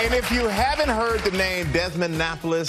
And if you haven't heard the name Desmond,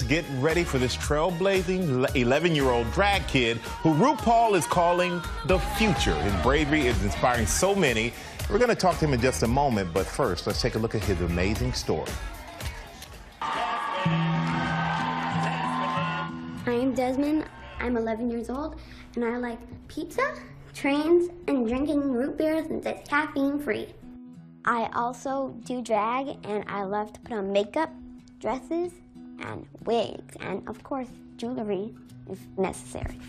get ready for this trailblazing 11-year-old drag kid who RuPaul is calling the future. His bravery is inspiring so many. We're going to talk to him in just a moment, but first, let's take a look at his amazing story. I'm Desmond. I'm 11 years old, and I like pizza, trains, and drinking root beers that's caffeine-free. I also do drag, and I love to put on makeup, dresses, and wigs, and of course, jewelry if necessary.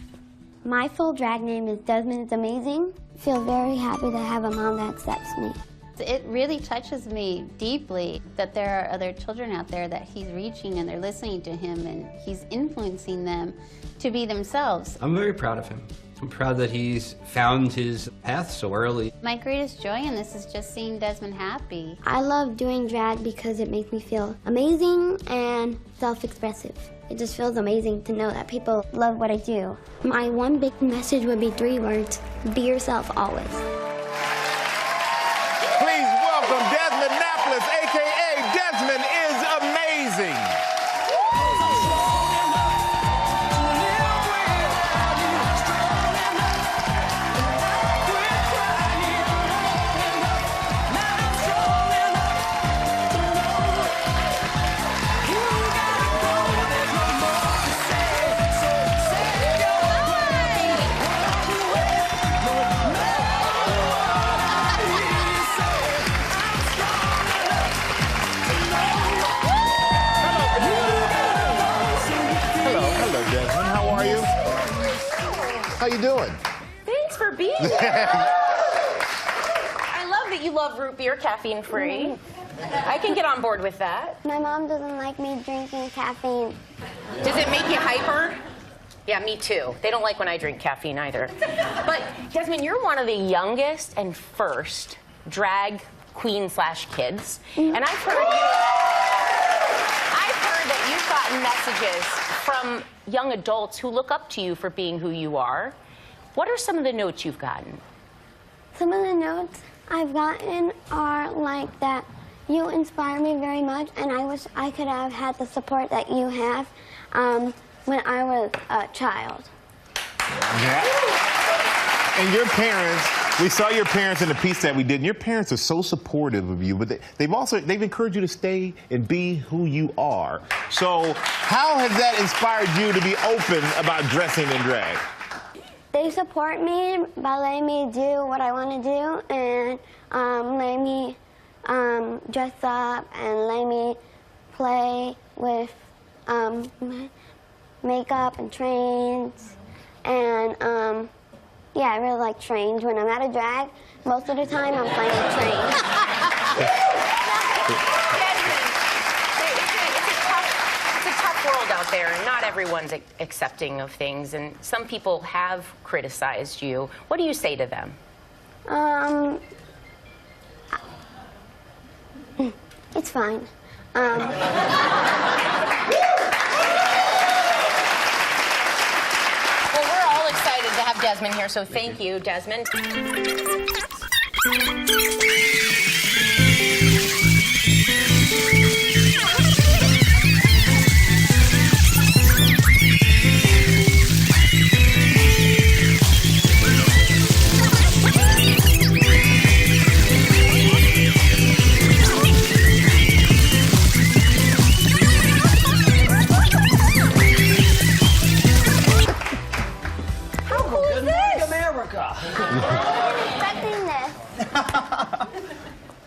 My full drag name is Desmond is Amazing. I feel very happy to have a mom that accepts me. It really touches me deeply that there are other children out there that he's reaching and they're listening to him and he's influencing them to be themselves. I'm very proud of him. I'm proud that he's found his path so early. My greatest joy in this is just seeing Desmond happy. I love doing drag because it makes me feel amazing and self-expressive. It just feels amazing to know that people love what I do. My one big message would be 3 words: be yourself always. Please welcome Desmond, a.k.a. Desmond is Amazing. How you doing? Thanks for being here. I love that you love root beer, caffeine-free. I can get on board with that. My mom doesn't like me drinking caffeine. Does it make you hyper? Yeah, me too. They don't like when I drink caffeine either. But Desmond, you're one of the youngest and first drag queen/kids. And I've heard that you've gotten messages from young adults who look up to you for being who you are. What are some of the notes you've gotten? Some of the notes I've gotten are like that you inspire me very much, and I wish I could have had the support that you have when I was a child. Yeah. And your parents, we saw your parents in the piece that we did, and your parents are so supportive of you, but they've encouraged you to stay and be who you are. So how has that inspired you to be open about dressing in drag? They support me by letting me do what I want to do and letting me dress up and letting me play with makeup and trains. And yeah, I really like trains. When I'm at a drag, most of the time I'm playing with trains. It's a tough world out there, and not everyone's accepting of things, and some people have criticized you. What do you say to them? It's fine. Well, we're all excited to have Desmond here, so thank you, Desmond.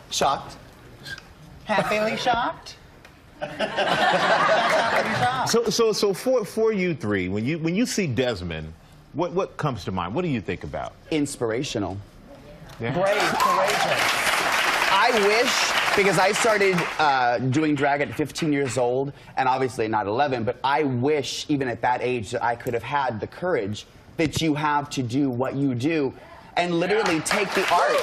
Shocked. Happily shocked. So for you three, when you see Desmond, what comes to mind? What do you think about? Inspirational. Yeah. Brave, courageous. I wish, because I started doing drag at 15 years old, and obviously not 11, but I wish even at that age that I could have had the courage that you have to do what you do and literally take the art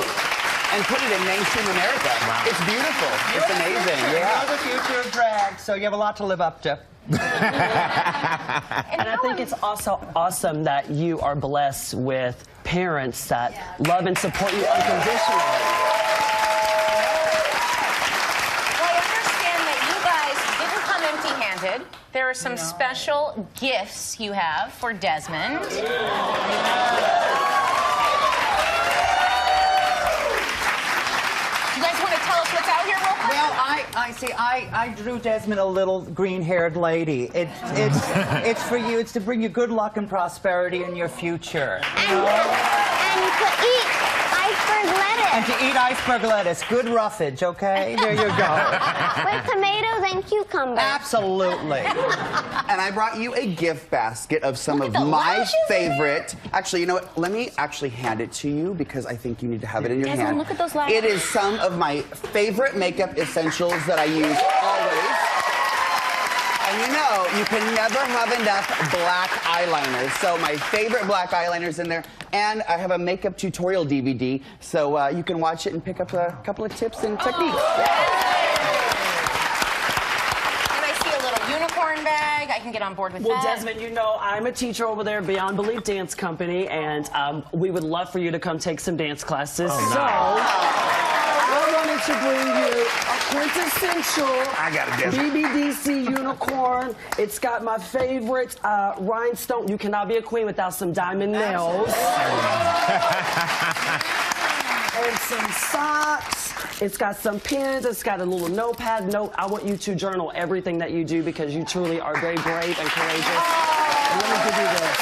and put it in mainstream America. Wow. It's beautiful. It's amazing. Yeah. You're the future of drag, so you have a lot to live up to. And I think it's also awesome that you are blessed with parents that love and support you unconditionally. Well, I understand that you presented. There are some special gifts you have for Desmond. You guys want to tell us what's out here real quick? Well, I drew Desmond a little green-haired lady. It's for you. It's to bring you good luck and prosperity in your future. And to eat iceberg lettuce. And to eat iceberg lettuce. Good roughage, okay? There you go. With tomatoes and cucumbers. Absolutely. And I brought you a gift basket of some of my favorite. Actually, you know what? Let me actually hand it to you because I think you need to have it in your Desmond, hand. look at those lashes. It is some of my favorite makeup essentials that I use always. And you know, you can never have enough black eyeliners. So my favorite black eyeliners in there. And I have a makeup tutorial DVD, so you can watch it and pick up a couple of tips and techniques. And I see a little unicorn bag. I can get on board with Well, that. Desmond, you know, I'm a teacher over there at Beyond Belief Dance Company, and we would love for you to come take some dance classes. So, I wanted to bring you a quintessential BBDC unicorn. It's got my favorite rhinestone. You cannot be a queen without some diamond nails. And some socks. It's got some pins. It's got a little notepad. I want you to journal everything that you do because you truly are very brave and courageous. And let me give you this.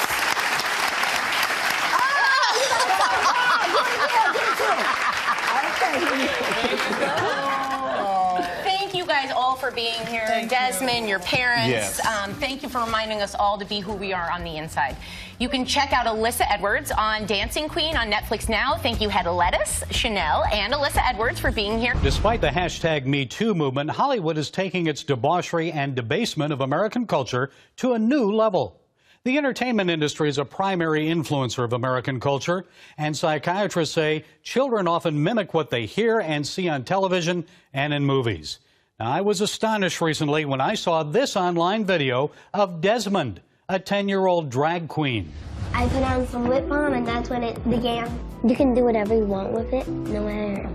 Thank you guys all for being here. Desmond, your parents. Yes. Thank you for reminding us all to be who we are on the inside. You can check out Alyssa Edwards on Dancing Queen on Netflix now. Thank you, Hedda Lettuce, Chanel, and Alyssa Edwards for being here. Despite the hashtag #MeToo movement, Hollywood is taking its debauchery and debasement of American culture to a new level. The entertainment industry is a primary influencer of American culture, and psychiatrists say children often mimic what they hear and see on television and in movies. Now, I was astonished recently when I saw this online video of Desmond, a 10-year-old drag queen. I put on some lip balm and that's when it began. You can do whatever you want with it, no matter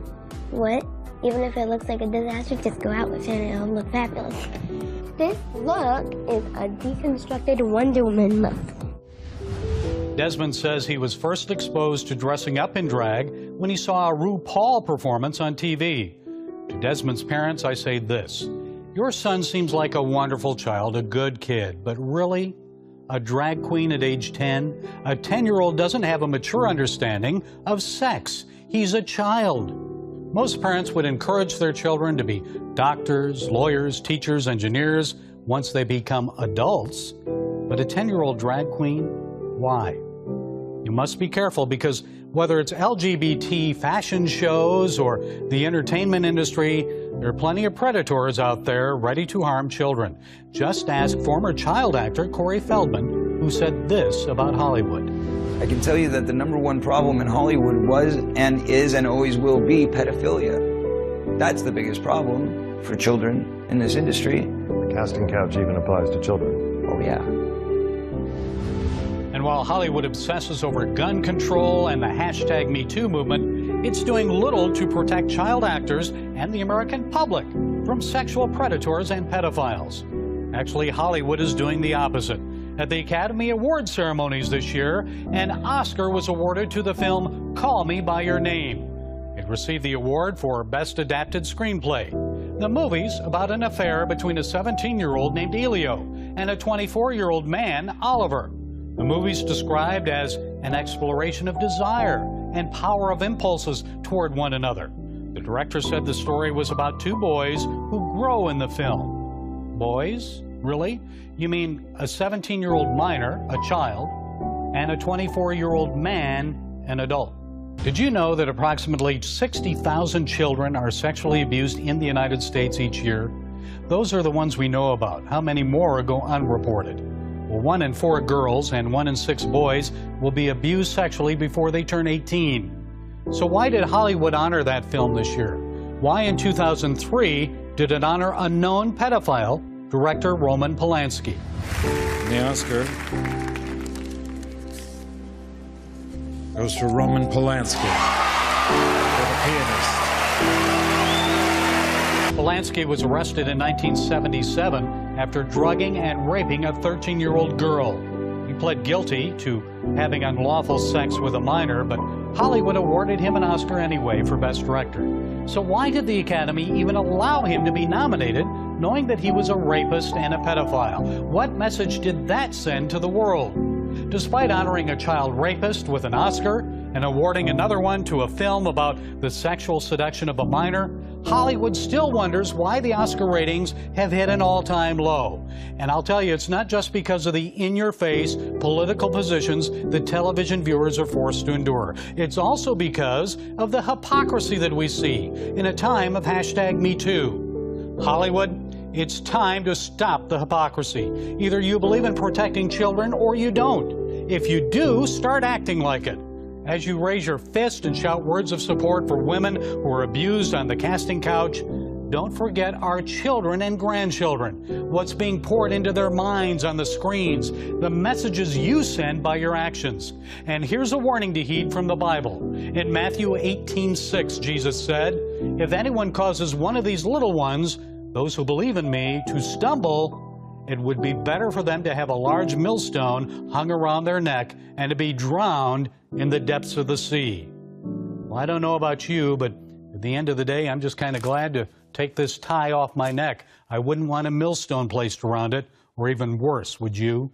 what. Even if it looks like a disaster, just go out with it and it'll look fabulous. This look is a deconstructed Wonder Woman look. Desmond says he was first exposed to dressing up in drag when he saw a RuPaul performance on TV. To Desmond's parents, I say this: your son seems like a wonderful child, a good kid, but really? A drag queen at age 10? A 10-year-old doesn't have a mature understanding of sex. He's a child. Most parents would encourage their children to be doctors, lawyers, teachers, engineers once they become adults. But a 10-year-old drag queen? Why? You must be careful because whether it's LGBT fashion shows or the entertainment industry, there are plenty of predators out there ready to harm children. Just ask former child actor Corey Feldman, who said this about Hollywood. I can tell you that the #1 problem in Hollywood was and is and always will be pedophilia. That's the biggest problem for children in this industry. The casting couch even applies to children. Oh, yeah. And while Hollywood obsesses over gun control and the hashtag #MeToo movement, it's doing little to protect child actors and the American public from sexual predators and pedophiles. Actually, Hollywood is doing the opposite. At the Academy Awards ceremonies this year, an Oscar was awarded to the film Call Me By Your Name. It received the award for Best Adapted Screenplay. The movie's about an affair between a 17-year-old named Elio and a 24-year-old man, Oliver. The movie's described as an exploration of desire and power of impulses toward one another. The director said the story was about two boys who grow in the film. Boys? Really? You mean a 17-year-old minor, a child, and a 24-year-old man, an adult? Did you know that approximately 60,000 children are sexually abused in the United States each year? Those are the ones we know about. How many more go unreported? Well, 1 in 4 girls and 1 in 6 boys will be abused sexually before they turn 18. So why did Hollywood honor that film this year? Why in 2003 did it honor a known pedophile, director Roman Polanski? The Oscar goes to Roman Polanski, the pianist. Lansky was arrested in 1977 after drugging and raping a 13-year-old girl. He pled guilty to having unlawful sex with a minor, but Hollywood awarded him an Oscar anyway for Best Director. So why did the Academy even allow him to be nominated, knowing that he was a rapist and a pedophile? What message did that send to the world? Despite honoring a child rapist with an Oscar and awarding another one to a film about the sexual seduction of a minor, Hollywood still wonders why the Oscar ratings have hit an all-time low. And I'll tell you, it's not just because of the in-your-face political positions that television viewers are forced to endure. It's also because of the hypocrisy that we see in a time of #MeToo. Hollywood, it's time to stop the hypocrisy. Either you believe in protecting children or you don't. If you do, start acting like it. As you raise your fist and shout words of support for women who are abused on the casting couch, don't forget our children and grandchildren, what's being poured into their minds on the screens, the messages you send by your actions. And here's a warning to heed from the Bible. In Matthew 18:6, Jesus said, "If anyone causes one of these little ones, those who believe in me, to stumble, it would be better for them to have a large millstone hung around their neck and to be drowned in the depths of the sea." Well, I don't know about you, but at the end of the day, I'm just kind of glad to take this tie off my neck. I wouldn't want a millstone placed around it, or even worse, would you?